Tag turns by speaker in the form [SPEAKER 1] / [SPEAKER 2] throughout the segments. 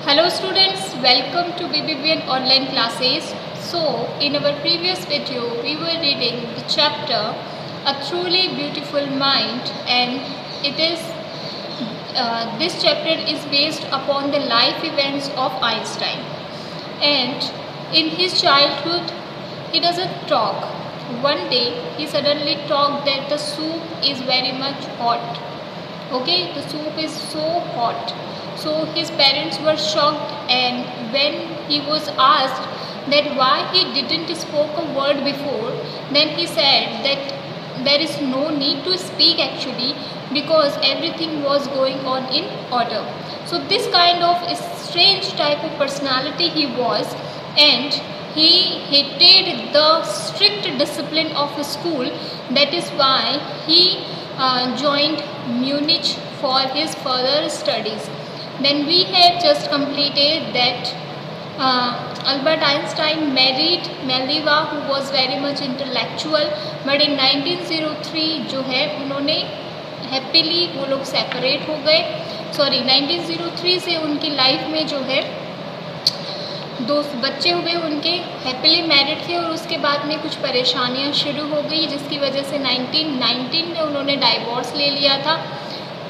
[SPEAKER 1] Hello students, welcome to BBBN online classes. So, in our previous video, we were reading the chapter A Truly Beautiful Mind, and it is this chapter is based upon the life events of Einstein. And in his childhood, he doesn't talk. One day, he suddenly talked that the soup is very much hot. Okay, the soup is so hot. So his parents were shocked, and when he was asked that why he didn't spoke a word before, then he said that there is no need to speak actually, because everything was going on in order. So this kind of strange type of personality he was, and he hated the strict discipline of a school. That is why he joined Munich for his further studies. Then we have just completed that Albert Einstein married Meleva, who was very much intellectual, but in 1903 जो है उन्होंने happily वो लोग separate हो गए. 1903 से उनकी life में जो है दो बच्चे हुए, उनके हैप्पीली मैरिड थे, और उसके बाद में कुछ परेशानियां शुरू हो गई, जिसकी वजह से 1919 में उन्होंने डाइवोर्स ले लिया था.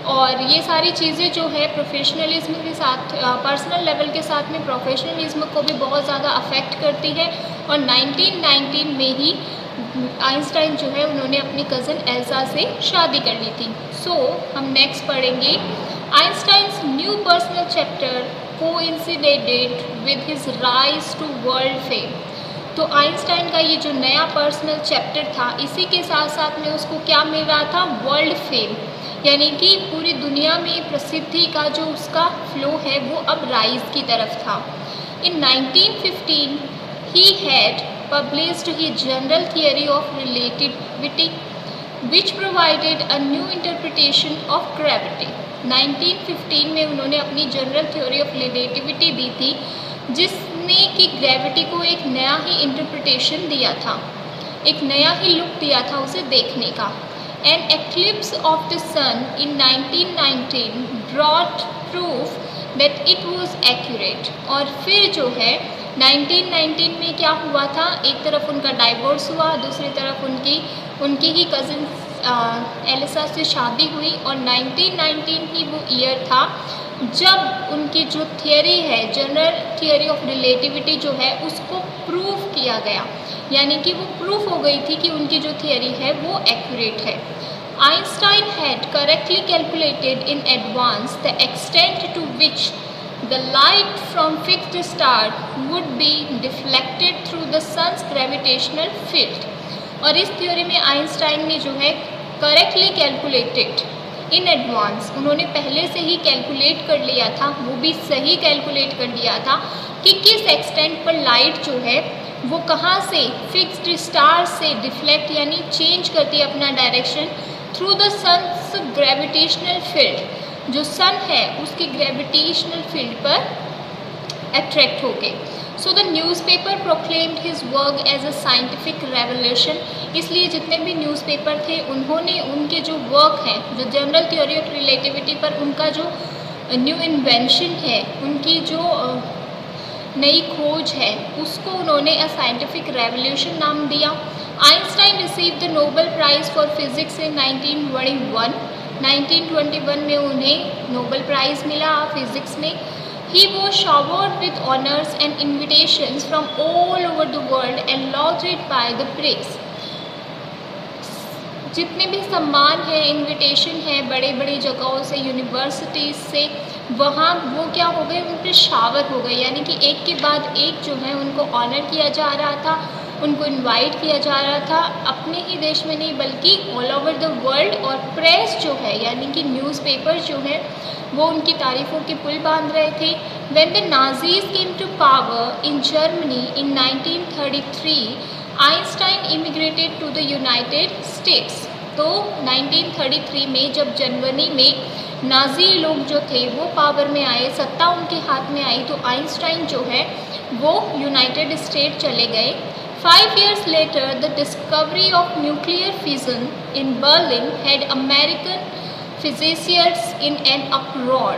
[SPEAKER 1] और ये सारी चीज़ें जो है प्रोफेशनलिज्म के साथ, पर्सनल लेवल के साथ में प्रोफेशनलिज्म को भी बहुत ज़्यादा अफेक्ट करती है. और 1919 में ही आइंस्टाइन जो है उन्होंने अपनी कज़न एल्सा से शादी कर ली थी. हम नेक्स्ट पढ़ेंगे Einstein's new personal chapter coincided with his rise to world fame. तो आइंस्टाइन का ये जो नया पर्सनल चैप्टर था, इसी के साथ साथ में उसको क्या मिल रहा था, वर्ल्ड फेम, यानी कि पूरी दुनिया में प्रसिद्धि का जो उसका फ्लो है वो अब राइज की तरफ था. इन 1915 he had published his general theory of relativity which provided a new interpretation of gravity. 1915 में उन्होंने अपनी जनरल थ्योरी ऑफ रिलेटिविटी दी थी, जिसने कि ग्रेविटी को एक नया ही इंटरप्रिटेशन दिया था, एक नया ही लुक दिया था उसे देखने का. An eclipse of the sun in 1919 brought proof that it was accurate. और फिर जो है 1919 में क्या हुआ था, एक तरफ उनका डाइवोर्स हुआ, दूसरी तरफ उनकी ही कज़न एलिसा से शादी हुई, और 1919 ही वो ईयर था जब उनकी जो थियरी है, जनरल थियरी ऑफ रिलेटिविटी जो है, उसको प्रूव किया गया, यानी कि वो प्रूफ हो गई थी कि उनकी जो थियरी है वो एक्यूरेट है. Einstein had correctly calculated in advance the extent to which the light from fixed star would be deflected through the sun's gravitational field. और इस थ्योरी में आइंस्टाइन ने जो है करेक्टली कैलकुलेटेड इन एडवांस, उन्होंने पहले से ही कैलकुलेट कर लिया था, वो भी सही कैलकुलेट कर लिया था कि किस एक्सटेंट पर लाइट जो है वो कहाँ से फिक्स्ड स्टार से डिफ्लेक्ट यानी चेंज करती है अपना direction through the sun's gravitational field, जो सन है उसकी ग्रेविटेशनल फील्ड पर अट्रैक्ट होके. So the newspaper proclaimed his work as a scientific revolution. इसलिए जितने भी न्यूज़पेपर थे उन्होंने उनके जो वर्क हैं, जो जनरल थ्योरी ऑफ रिलेटिविटी पर उनका जो न्यू इन्वेंशन है, उनकी जो नई खोज है, उसको उन्होंने अ साइंटिफिक रेवोल्यूशन नाम दिया. Einstein receive the Nobel prize for physics in 1921. 1921 में उन्हें नोबेल प्राइज़ मिला फिज़िक्स में. He was showered with honors and invitations from all over the world and lauded by the press. जितने भी सम्मान है, इनविटेशन है बड़े बड़ी जगहों से, यूनिवर्सिटीज़ से, वहाँ वो क्या हो गए, उन पर शावर हो गए, यानी कि एक के बाद एक जो है उनको ऑनर किया जा रहा था, उनको इनवाइट किया जा रहा था, अपने ही देश में नहीं बल्कि ऑल ओवर द वर्ल्ड. और प्रेस जो है यानी कि न्यूज़पेपर जो है वो उनकी तारीफ़ों के पुल बांध रहे थे. When the Nazis came to power in Germany in 1933, Einstein immigrated to the United States. तो 1933 में जब जर्मनी में नाजी लोग जो थे वो पावर में आए, सत्ता उनके हाथ में आई, तो आइंस्टाइन जो है वो यूनाइटेड स्टेट चले गए. 5 years later, the discovery of nuclear fission in Berlin had American physicists in an uproar.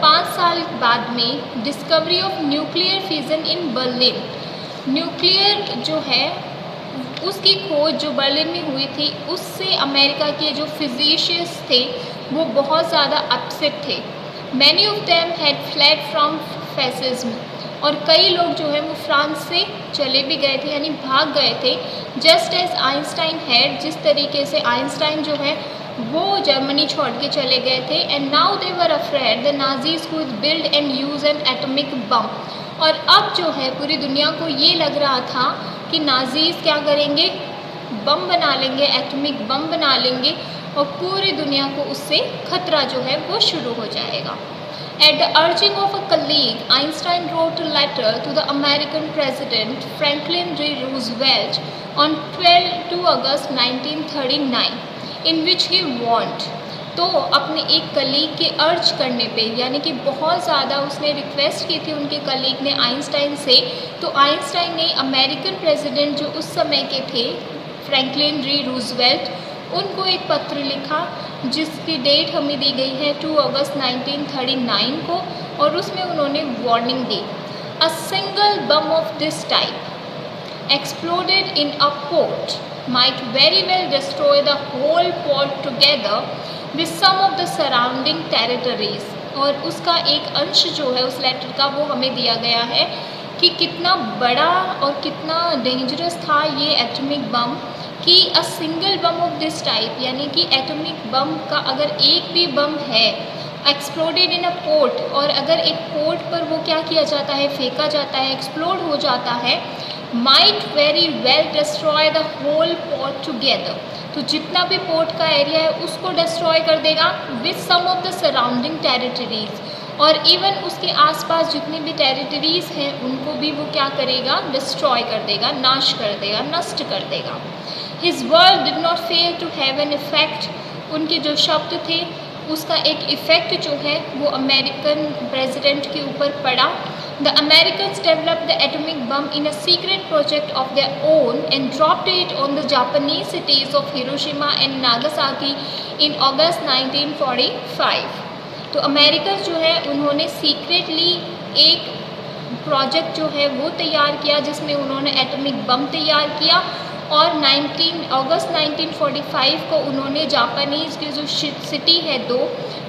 [SPEAKER 1] 5 साल साल बाद में discovery of nuclear fission in Berlin, nuclear जो है उसकी खोज जो बर्लिन में हुई थी, उससे अमेरिका के जो फिजिशियंस थे वो बहुत ज़्यादा अपसेट थे। Many of them had fled from fascism, और कई लोग जो है वो फ्रांस से चले भी गए थे, यानी भाग गए थे। जस्ट एज आइंस्टाइन हैड, जिस तरीके से आइंस्टाइन जो है वो जर्मनी छोड़ के चले गए थे। And now they were afraid the Nazis could build and use an atomic bomb, और अब जो है पूरी दुनिया को ये लग रहा था कि नाजीज क्या करेंगे, बम बना लेंगे, एटॉमिक बम बना लेंगे, और पूरी दुनिया को उससे खतरा जो है वो शुरू हो जाएगा। At the urging of a colleague, Einstein wrote a letter to the American President Franklin D. Roosevelt on 2 August 1939, in which he warned, तो अपने एक कलीग के अर्ज करने पे, यानी कि बहुत ज़्यादा उसने रिक्वेस्ट की थी उनके कलीग ने आइंस्टाइन से, तो आइंस्टाइन ने अमेरिकन प्रेसिडेंट जो उस समय के थे फ्रैंकलिन डी रूजवेल्ट, उनको एक पत्र लिखा जिसकी डेट हमें दी गई है 2 अगस्त 1939 को, और उसमें उन्होंने वार्निंग दी। A single bomb of this type exploded in a port might very well destroy the whole port together with some of the surrounding territories, और उसका एक अंश जो है उस लेटर का वो हमें दिया गया है कि कितना बड़ा और कितना डेंजरस था ये एटॉमिक बम, कि अ single bomb of this type, यानी कि एटॉमिक बम का अगर एक भी बम है एक्सप्लोडेड इन अ पोर्ट, और अगर एक पोर्ट पर वो क्या किया जाता है, फेंका जाता है, एक्सप्लोड हो जाता है, might very well destroy the whole port together, तो जितना भी पोर्ट का एरिया है उसको डिस्ट्रॉय कर देगा with some of the surrounding territories, और इवन उसके आसपास जितनी भी टेरिटरीज हैं उनको भी वो क्या करेगा, डिस्ट्रॉय कर देगा, नाश कर देगा, नष्ट कर देगा। His word did not fail to have an effect, उनके जो शब्द थे उसका एक इफ़ेक्ट जो है वो अमेरिकन प्रेसिडेंट के ऊपर पड़ा। The Americans developed the atomic bomb in a secret project of their own and dropped it on the Japanese cities of Hiroshima and Nagasaki in August 1945। तो अमेरिकन जो है उन्होंने सीक्रेटली एक प्रोजेक्ट जो है वो तैयार किया जिसमें उन्होंने एटॉमिक बम तैयार किया, और 19 अगस्त 1945 को उन्होंने जापानीज़ की जो सिटी है दो,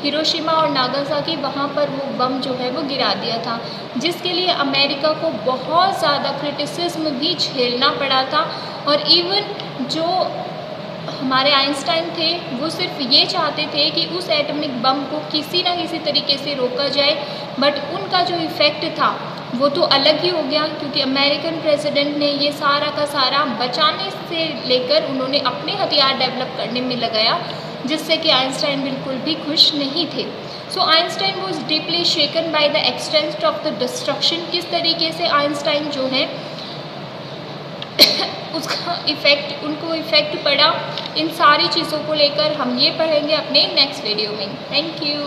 [SPEAKER 1] हिरोशिमा और नागासाकी, वहाँ पर वो बम जो है वो गिरा दिया था, जिसके लिए अमेरिका को बहुत ज़्यादा क्रिटिसिज्म भी झेलना पड़ा था। और इवन जो हमारे आइंस्टाइन थे वो सिर्फ ये चाहते थे कि उस एटॉमिक बम को किसी ना किसी तरीके से रोका जाए, बट उनका जो इफ़ेक्ट था वो तो अलग ही हो गया, क्योंकि अमेरिकन प्रेसिडेंट ने ये सारा का सारा बचाने से लेकर उन्होंने अपने हथियार डेवलप करने में लगाया, जिससे कि आइंस्टाइन बिल्कुल भी खुश नहीं थे। So Einstein was deeply shaken by the extent of the destruction, किस तरीके से आइंस्टाइन जो है उसका इफ़ेक्ट, उनको इफ़ेक्ट पड़ा, इन सारी चीज़ों को लेकर हम ये पढ़ेंगे अपने नेक्स्ट वीडियो में। Thank you.